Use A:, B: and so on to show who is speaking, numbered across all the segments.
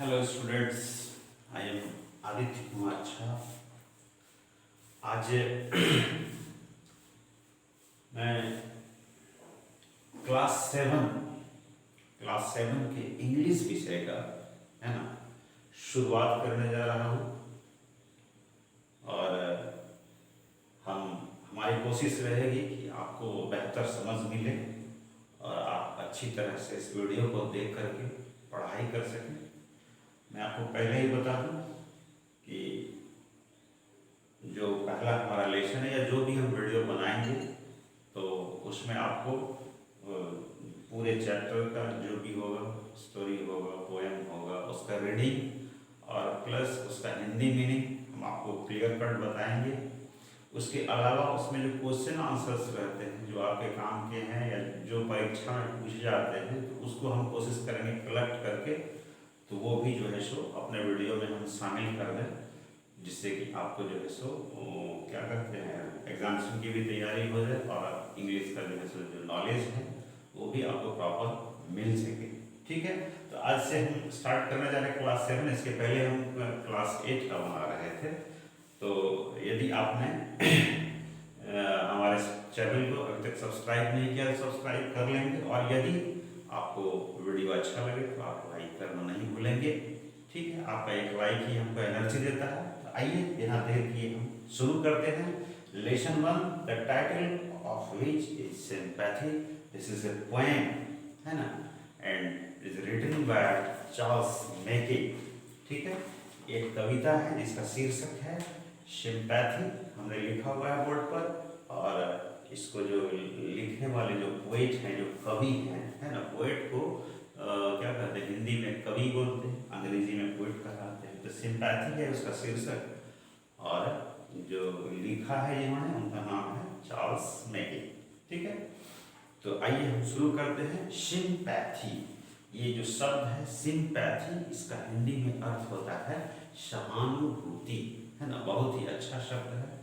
A: Hello students, I am Aditya Kumar Jha. आज मैं class seven के इंग्लिश विषय का है ना शुरुआत करने जा रहा हूँ। और हमारी कोशिश रहेगी कि आपको बेहतर समझ मिले और आप अच्छी तरह से इस वीडियो को देख करके पढ़ाई कर सकें। मैं आपको पहले ही बता दूं कि जो पहला हमारा लेसन है या जो भी हम वीडियो बनाएंगे तो उसमें आपको पूरे चैप्टर का जो भी होगा, स्टोरी होगा, पोएम होगा, उसका रीडिंग और प्लस उसका हिंदी मीनिंग हम आपको क्लियर कट बताएंगे। उसके अलावा उसमें जो क्वेश्चन आंसर्स रहते हैं जो आपके काम के हैं या जो परीक्षा में पूछे जाते हैं तो उसको हम कोशिश करेंगे कलेक्ट करके, तो वो भी जो है सो अपने वीडियो में हम शामिल कर दें, जिससे कि आपको जो है सो क्या कहते हैं एग्जामिनेशन की भी तैयारी हो जाए और इंग्लिश का जो है सो जो नॉलेज है वो भी आपको प्रॉपर मिल सके। ठीक है, तो आज से हम स्टार्ट करने जा रहे हैं क्लास 7। इसके पहले हम क्लास 8 का बना रहे थे। तो यदि आपने हमारे चैनल को अभी तक सब्सक्राइब नहीं किया तो सब्सक्राइब कर लेंगे, और यदि आपको वीडियो अच्छा लगे तो आप लाइक करना नहीं भूलेंगे। ठीक है, आपका एक लाइक ही हमको एनर्जी देता है। तो आइए बिना देर किए हम शुरू करते हैं। Lesson 1, the title of which is sympathy. This is a poem, है ना, and is written by Charles Mackay. ठीक है, एक कविता है जिसका शीर्षक है सिंपैथी। हमने लिखा हुआ है बोर्ड पर, और इसको जो लिखने वाले जो पोएट हैं, जो कवि हैं, है ना, पोएट को क्या कहते हैं, हिंदी में कवि बोलते हैं, अंग्रेजी में पोएट कहलाते हैं। तो सिंपैथी है उसका शीर्षक, और जो लिखा है इन्होंने उनका नाम है चार्ल्स मैके। ठीक है, तो आइए हम शुरू करते हैं। सिंपैथी, ये जो शब्द है सिंपैथी, इसका हिंदी में अर्थ होता है सहानुभूति, है ना। बहुत ही अच्छा शब्द है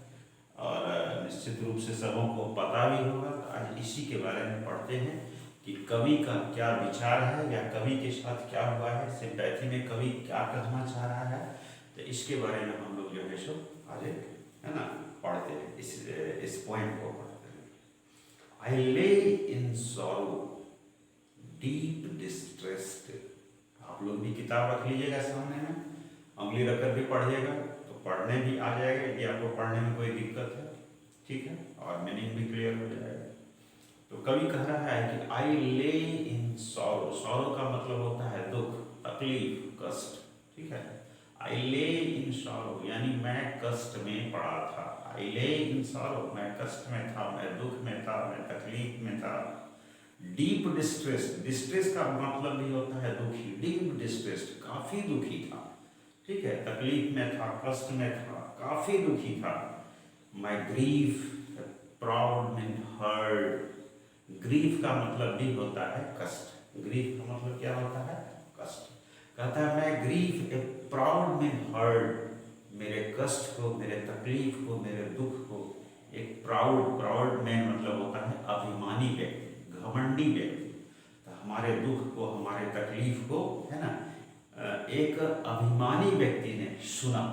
A: और निश्चित रूप से सबों को पता भी होगा। तो आज इसी के बारे में पढ़ते हैं कि कवि का क्या विचार है या कवि के साथ क्या हुआ है, सिंपैथी में कवि क्या कहना चाह रहा है। तो इसके बारे में हम लोग जो है सो आज है ना पढ़ते हैं, इस पॉइंट को पढ़ते हैं। आई ले इन सॉरो डीप डिस्ट्रेस्ड। आप लोग भी किताब रख लीजिएगा सामने में, उंगली रखकर भी पढ़िएगा तो पढ़ने भी आ जाएगा यदि आपको पढ़ने में कोई दिक्कत है। ठीक है, और मीनिंग भी क्लियर हो जाएगा। तो कवि कह रहा है कि आई ले इन सॉरो। सॉरो का मतलब होता है दुख, तकलीफ, कष्ट। ठीक है, आई ले इन सॉरो यानी मैं कष्ट में पड़ा था। आई ले इन सॉरो, मैं कष्ट में था, मैं दुख में था, मैं तकलीफ में था। डीप डिस्ट्रेस, डिस्ट्रेस का मतलब भी होता है दुखी। डीप डिस्ट्रेस, काफी दुखी था। ठीक है, तकलीफ में था, कष्ट में था, काफी दुखी था। My grief proud mean hurt. Grief का मतलब भी होता है कष्ट। ग्रीफ का मतलब क्या होता है? कष्ट। कहता है मैं grief a proud mean heart, मेरे कष्ट को, मेरे तकलीफ को, मेरे दुख को एक प्राउड मैन मतलब होता है अभिमानी व्यक्ति, घमंडी व्यक्ति। तो हमारे दुख को, हमारे तकलीफ को, है ना, एक अभिमानी व्यक्ति ने सुना।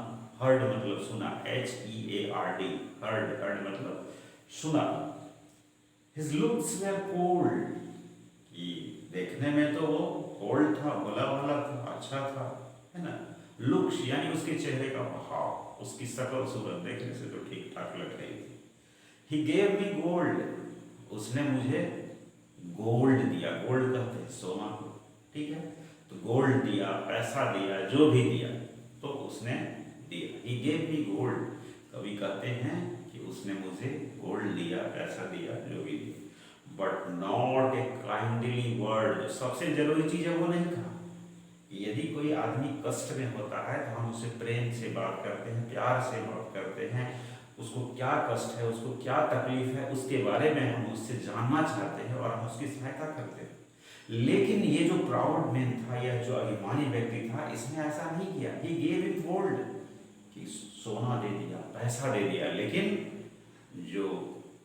A: हर्ड मतलब सुना, HEARD, हर्ड मतलब सुना। His looks were cold, कि देखने में तो वो कोल्ड था, भोला भाला था, अच्छा था, है ना। लुक्स यानी उसके चेहरे का भाव, उसकी शक्ल सूरत देखने से तो ठीक ठाक लग रही थी। He gave me gold, उसने मुझे गोल्ड दिया। गोल्ड कहते हैं सोना को। ठीक है, तो गोल्ड दिया, पैसा दिया, जो भी दिया तो उसने दिया। He gave me gold, कवि कहते हैं कि उसने मुझे गोल्ड दिया, पैसा दिया, जो भी दिया। But not a kindly word, सबसे जरूरी चीज है वो नहीं कहा। यदि कोई आदमी कष्ट में होता है तो हम उसे प्रेम से बात करते हैं, प्यार से बात करते हैं। उसको क्या कष्ट है, उसको क्या तकलीफ है, उसके बारे में हम उससे जानना चाहते हैं और हम उसकी सहायता करते हैं। लेकिन ये जो प्राउड मैन था या जो अभिमानी व्यक्ति था, इसने ऐसा नहीं किया। He gave him gold, कि सोना दे दिया, पैसा दे दिया। लेकिन जो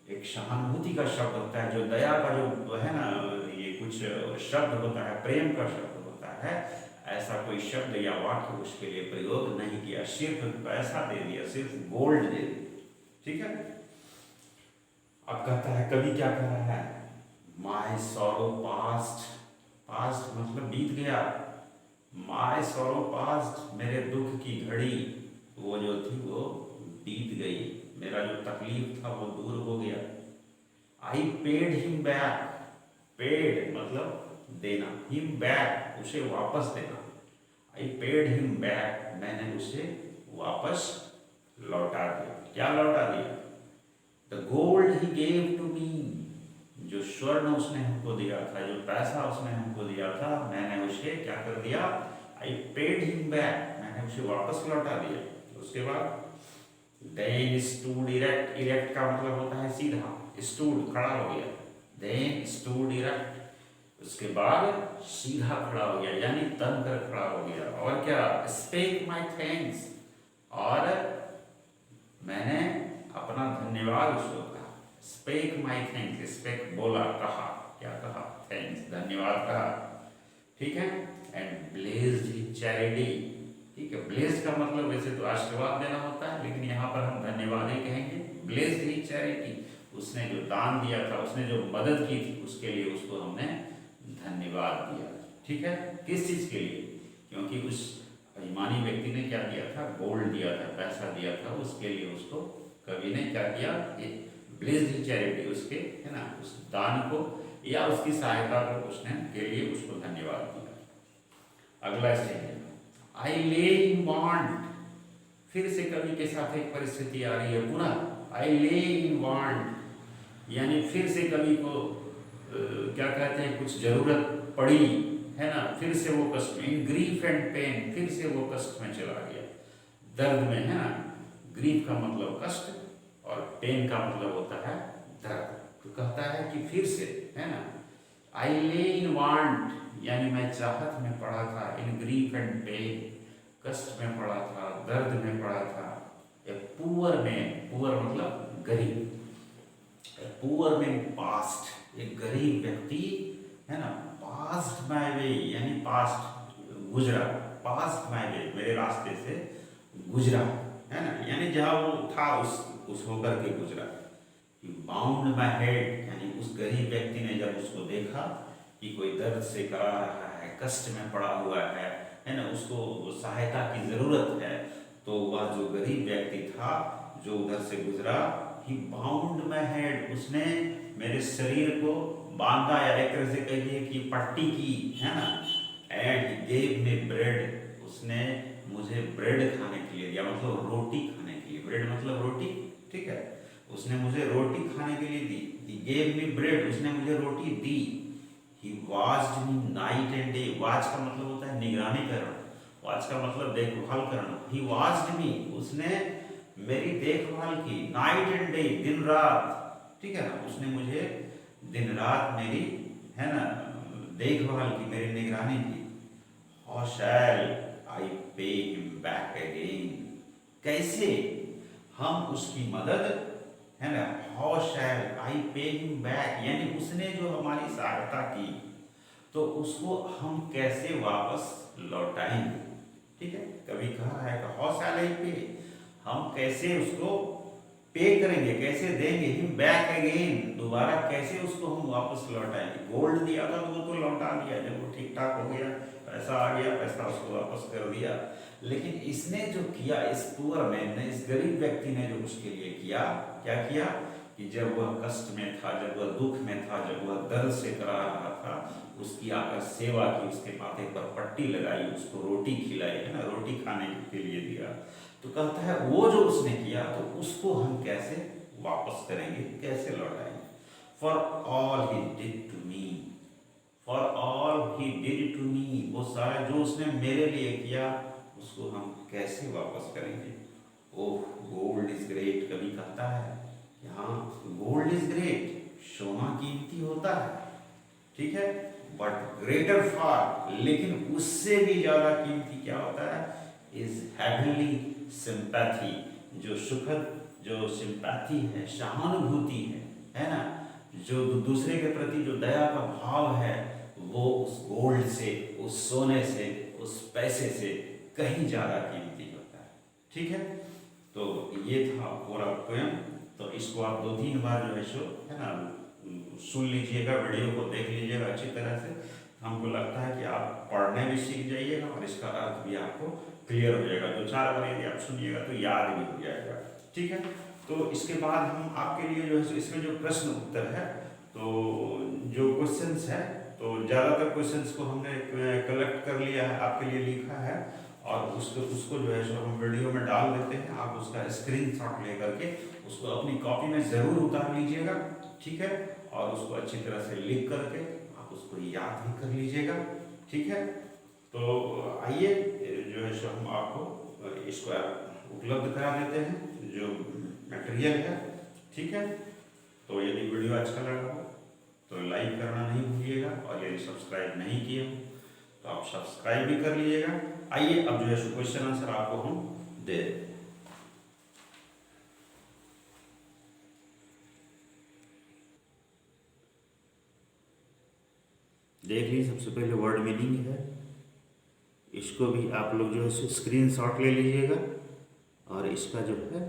A: एक सहानुभूति का शब्द होता है, जो दया का जो है ना, ये कुछ शब्द होता है, प्रेम का शब्द होता है, ऐसा कोई शब्द या वाक्य उसके लिए प्रयोग नहीं किया, सिर्फ पैसा दे दिया, सिर्फ गोल्ड दे दिया। ठीक है। अब कहता है कवि क्या कह रहा है, माई सॉरो पास्ट, पास्ट मतलब बीत गया, माई सॉरो पास्ट, मेरे दुख की घड़ी वो जो थी वो बीत गई, मेरा जो तकलीफ था वो दूर हो गया। I paid him back, paid मतलब देना, हिम बैक उसे वापस देना, आई पेड हिम बैक, मैंने उसे वापस लौटा दिया। क्या लौटा दिया? The gold he gave to me, जो स्वर्ण उसने हमको दिया था, जो पैसा उसने हमको दिया था, मैंने उसे क्या कर दिया? आई पेड हिम बैक, मैंने उसे वापस लौटा दिया। उसके बाद देन स्टूड इरेक्ट, इरेक्ट का मतलब होता है सीधा, स्टूड खड़ा हो गया, देन स्टूड इरेक्ट, उसके बाद सीधा खड़ा हो गया यानी तन कर खड़ा हो गया। और क्या? स्पेक माई थैंक्स, और मैंने अपना धन्यवाद उसको कहा। स्पेक माई थैंक्स, स्पेक बोला, कहा, क्या कहा? थैंक्स, धन्यवाद कहा। ठीक है। एंड ब्लेस्ड हिज चैरिटी, ठीक है, ब्लेस्ड का मतलब वैसे तो आशीर्वाद देना होता है, लेकिन यहाँ पर हम धन्यवाद ही कहेंगे। ब्लेस्ड हिज चैरिटी, उसने जो दान दिया था, उसने जो मदद की थी, उसके लिए उसको हमने धन्यवाद दिया। ठीक है। किस चीज के लिए? क्योंकि उस अभिमानी व्यक्ति ने क्या दिया था? गोल्ड दिया था, पैसा दिया था, उसके लिए उसको कवि ने क्या किया? ब्लेस्ड हिज चैरिटी, उसके है ना उस दान को या उसकी सहायता को उसने के लिए उसको धन्यवाद दिया। अगला स्टेज, आई ले इन वांट, फिर से कवि के साथ एक परिस्थिति आ रही है पूरा। आई ले इन वांट यानी फिर से कवि को क्या कहते हैं, कुछ जरूरत पड़ी है ना, फिर से वो कष्ट में, इन ग्रीफ एंड पेन, फिर से वो कष्ट में चला गया, दर्द में, है ना। ग्रीफ का मतलब कष्ट और पेन का मतलब होता है दर्द। तो कहता है कि फिर से, है ना, आई ले इन वांट यानी मैं चाहत में पड़ा था, इन ग्रीफ एंड पेन, कष्ट में पड़ा था, दर्द में पड़ा था। पुअर में, पुअर मतलब गरीब, पुअर में पास्ट, एक गरीब व्यक्ति है ना, पास्ट माय वे यानी पास्ट गुजरा, पास्ट माय वे मेरे रास्ते से गुजरा, है ना, यानी जहाँ वो था उस होकर के गुजरा। बाउंड माय हेड यानी उस गरीब व्यक्ति ने जब उसको देखा कि कोई दर्द से करा रहा है, कष्ट में पड़ा हुआ है ना, उसको सहायता की जरूरत है, तो वह जो गरीब व्यक्ति था जो उधर से गुजरा, ही बाउंड माय हेड, उसने मेरे शरीर को बांधा, या एक तरह से कहिए कि पट्टी की, है ना। And he gave me bread, उसने मुझे ब्रेड खाने के लिए दिया, मतलब रोटी खाने के लिए, ब्रेड मतलब रोटी, ठीक है, उसने मुझे रोटी खाने के लिए दी। ही गेव मी ब्रेड, उसने मुझे रोटी दी। He watched me night and day, watch का मतलब होता है निगरानी करना, वॉच का मतलब देखभाल करना। ही वॉच्ड मी, उसने मेरी देखभाल की, नाइट एंड डे, दिन रात, ठीक है ना, उसने मुझे दिन रात मेरी, है ना, देखभाल की, मेरी निगरानी की। How shell I pay him back again, कैसे हम उसकी मदद, है ना, how shell I pay him back यानी उसने जो हमारी सहायता की तो उसको हम कैसे वापस लौटाएंगे। ठीक है। कभी कहा है हाउ शैल आई पे, हम कैसे उसको पे करेंगे, कैसे देंगे, हिम बैक अगेन, दोबारा कैसे उसको हम वापस लौटाएंगे। गोल्ड दिया था तो वो तो लौटा दिया, जब वो ठीक ठाक हो गया, पैसा आ गया, पैसा उसको वापस कर दिया। लेकिन इसने जो किया, इस पुअर मैन ने, इस गरीब व्यक्ति ने जो उसके लिए किया, क्या किया कि जब वह कष्ट में था, जब वह दुख में था, जब वह दर्द से करा रहा था, उसकी आकर सेवा की, उसके माथे पर पट्टी लगाई, उसको रोटी खिलाई, है ना, रोटी खाने के लिए दिया। तो कहता है वो जो उसने किया तो उसको हम कैसे वापस करेंगे, कैसे लौटाएंगे। For all he did to me, for all he did to me, वो सारा जो उसने मेरे लिए किया उसको हम कैसे वापस करेंगे। ओह गोल्ड इज ग्रेट, कभी कहता है यहाँ गोल्ड इज ग्रेट, सोना कीमती होता है, ठीक है, बट ग्रेटर फार, लेकिन उससे भी ज्यादा कीमती क्या होता है, इज हेवनली सिंपैथी, जो सुखद, जो सिंपैथी है, सहानुभूति है ना, जो दूसरे के प्रति जो दया का भाव है, वो उस गोल्ड से, उस सोने से, उस पैसे से कहीं ज़्यादा कीमती होता है। ठीक है, तो ये था पूरा पोयम। तो इसको आप 2-3 बार जो है सो है ना सुन लीजिएगा, वीडियो को देख लीजिएगा अच्छी तरह से। हमको लगता है कि आप पढ़ने भी सीख जाइएगा और इसका अर्थ भी आपको क्लियर हो जाएगा। 2-4 बार यदि आप सुनिएगा तो याद भी हो जाएगा। ठीक है, तो इसके बाद हम आपके लिए जो है इसमें जो प्रश्न उत्तर है, तो जो क्वेश्चंस है, तो ज़्यादातर क्वेश्चंस को हमने कलेक्ट कर लिया है, आपके लिए लिखा है, और उसको जो है सो हम वीडियो में डाल देते हैं। आप उसका स्क्रीनशॉट ले करके उसको अपनी कॉपी में ज़रूर उतार लीजिएगा। ठीक है, और उसको अच्छी तरह से लिख करके आप उसको याद भी कर लीजिएगा। ठीक है, तो आइए जो है सो हम आपको इसको उपलब्ध करा देते हैं जो मटेरियल है। ठीक है, तो यदि वीडियो अच्छा लगा हो तो लाइक करना नहीं भूलिएगा, और यदि सब्सक्राइब नहीं किए हो तो आप सब्सक्राइब भी कर लीजिएगा। आइए अब जो है क्वेश्चन आंसर आपको हम दे दें। देख लीजिए, सबसे पहले वर्ड मीनिंग है, इसको भी आप लोग जो है स्क्रीनशॉट ले लीजिएगा, और इसका जो है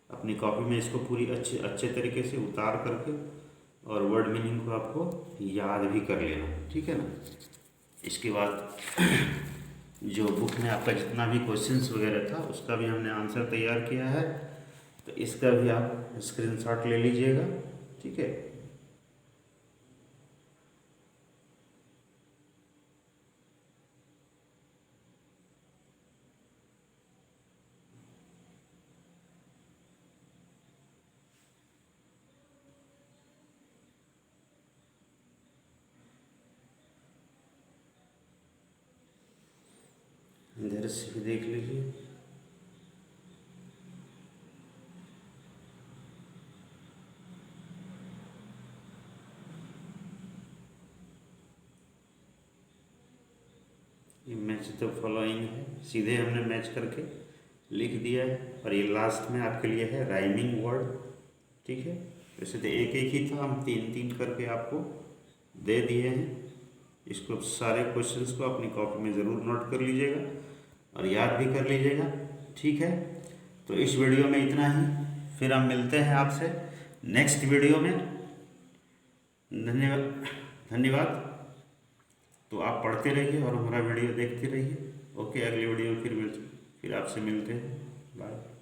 A: अपनी कॉपी में इसको पूरी अच्छे तरीके से उतार करके और वर्ड मीनिंग को आपको याद भी कर लेना। ठीक है ना, इसके बाद जो बुक में आपका जितना भी क्वेश्चंस वगैरह था उसका भी हमने आंसर तैयार किया है, तो इसका भी आप स्क्रीनशॉट ले लीजिएगा। ठीक है, इधर से भी देख लीजिए। ये मैच द फॉलोइंग है, सीधे हमने मैच करके लिख दिया है, और ये लास्ट में आपके लिए है राइमिंग वर्ड। ठीक है, वैसे तो एक एक ही था, हम 3-3 करके आपको दे दिए हैं। इसको सारे क्वेश्चंस को अपनी कॉपी में ज़रूर नोट कर लीजिएगा और याद भी कर लीजिएगा। ठीक है, तो इस वीडियो में इतना ही, फिर हम मिलते हैं आपसे नेक्स्ट वीडियो में। धन्यवाद। तो आप पढ़ते रहिए और हमारा वीडियो देखते रहिए। ओके, अगली वीडियो फिर आपसे मिलते हैं। बाय।